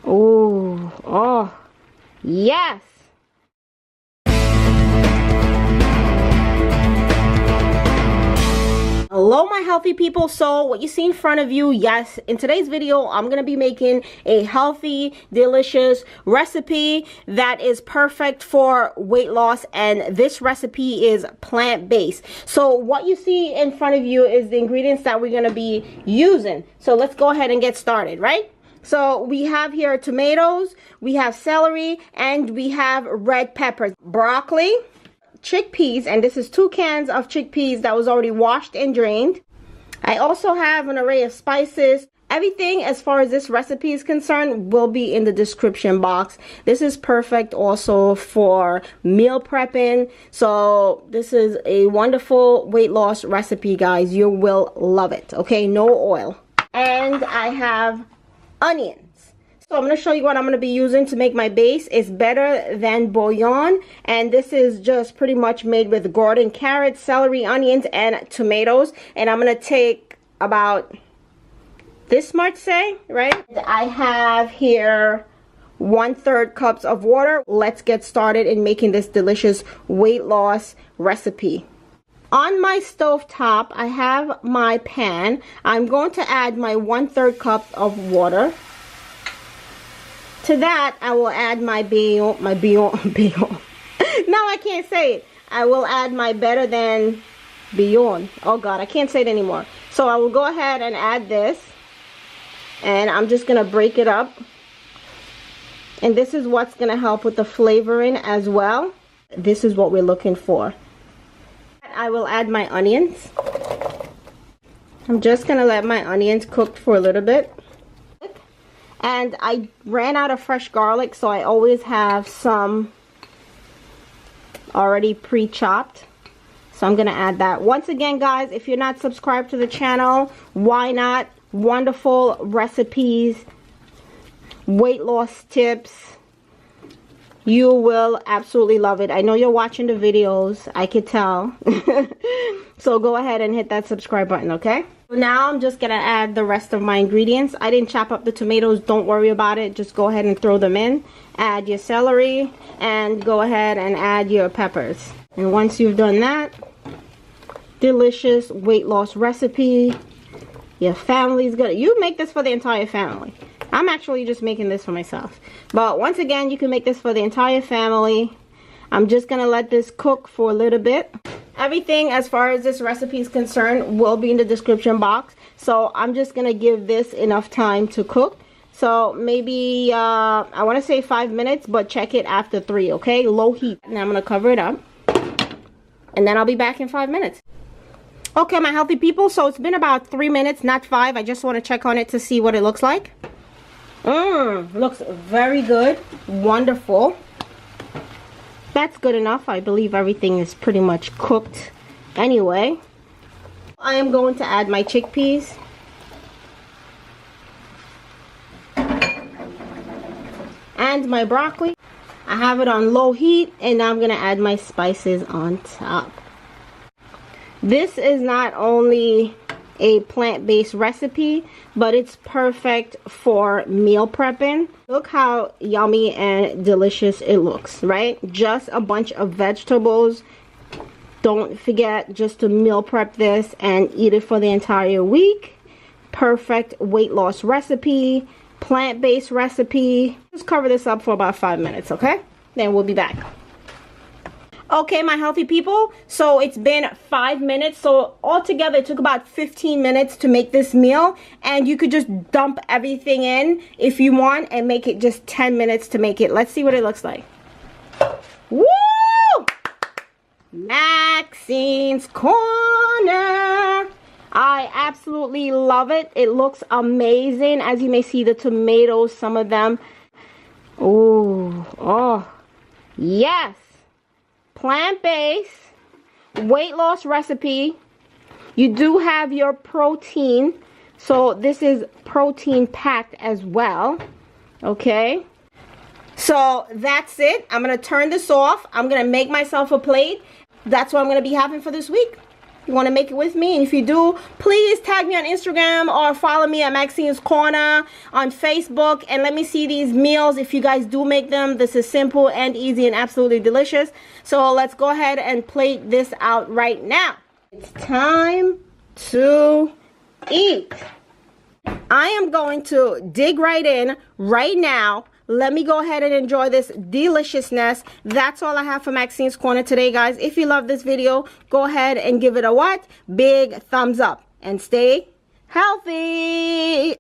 Oh, oh, yes. Hello my healthy people. So what you see in front of you, yes, in today's video I'm gonna be making a healthy, delicious recipe that is perfect for weight loss, and this recipe is plant-based. So what you see in front of you is the ingredients that we're gonna be using. So let's go ahead and get started, right? So we have here tomatoes, we have celery, and we have red peppers, broccoli, chickpeas, and this is 2 cans of chickpeas that was already washed and drained. I also have an array of spices. Everything as far as this recipe is concerned will be in the description box. This is perfect also for meal prepping. So this is a wonderful weight loss recipe, guys. You will love it. Okay, no oil. And I have onions. So I'm going to show you what I'm going to be using to make my base. It's better than bouillon, and this is just pretty much made with garden carrots, celery, onions, and tomatoes. And I'm going to take about this much, say, right? I have here 1/3 cups of water. Let's get started in making this delicious weight loss recipe. On my stove top, I have my pan. I'm going to add my 1/3 cup of water. To that, I will add my bouillon. Now I can't say it. I will add my better than bouillon. Oh God, I can't say it anymore. So I will go ahead and add this. And I'm just going to break it up. And this is what's going to help with the flavoring as well. This is what we're looking for. I will add my onions. I'm just going to let my onions cook for a little bit. And I ran out of fresh garlic, so I always have some already pre-chopped. So I'm going to add that. Once again, guys, if you're not subscribed to the channel, why not? Wonderful recipes, weight loss tips. You will absolutely love it. I know you're watching the videos. I could tell. So go ahead and hit that subscribe button, okay? Now I'm just going to add the rest of my ingredients. I didn't chop up the tomatoes. Don't worry about it. Just go ahead and throw them in. Add your celery and go ahead and add your peppers. And once you've done that, delicious weight loss recipe. Your family's gonna, you make this for the entire family. I'm actually just making this for myself. But once again, you can make this for the entire family. I'm just gonna let this cook for a little bit. Everything as far as this recipe is concerned will be in the description box. So I'm just gonna give this enough time to cook. So maybe, I wanna say 5 minutes, but check it after 3, okay? Low heat. Now I'm gonna cover it up. And then I'll be back in 5 minutes. Okay, my healthy people, so it's been about 3 minutes, not 5. I just want to check on it to see what it looks like. Looks very good. Wonderful. That's good enough. I believe everything is pretty much cooked anyway. I am going to add my chickpeas. And my broccoli. I have it on low heat, and now I'm going to add my spices on top. This is not only a plant-based recipe, but it's perfect for meal prepping. Look how yummy and delicious it looks, right? Just a bunch of vegetables. Don't forget just to meal prep this and eat it for the entire week. Perfect weight loss recipe, plant-based recipe. Just cover this up for about 5 minutes, okay? Then we'll be back. Okay, my healthy people, so it's been 5 minutes. So altogether it took about 15 minutes to make this meal, and you could just dump everything in if you want and make it just 10 minutes to make it. Let's see what it looks like. Woo! Maxinescorner. I absolutely love it. It looks amazing. As you may see, the tomatoes, some of them. Ooh, oh, yes. Plant-based weight loss recipe. You do have your protein, so this is protein packed as well. Okay, so that's it. I'm gonna turn this off. I'm gonna make myself a plate. That's what I'm gonna be having for this week. You want to make it with me? And if you do, please tag me on Instagram or follow me at Maxinescorner on Facebook, and let me see these meals if you guys do make them. This is simple and easy and absolutely delicious. So let's go ahead and plate this out right now. It's time to eat. I am going to dig right in right now. Let me go ahead and enjoy this deliciousness. That's all I have for Maxinescorner today, guys. If you love this video, go ahead and give it a what? Big thumbs up. And stay healthy.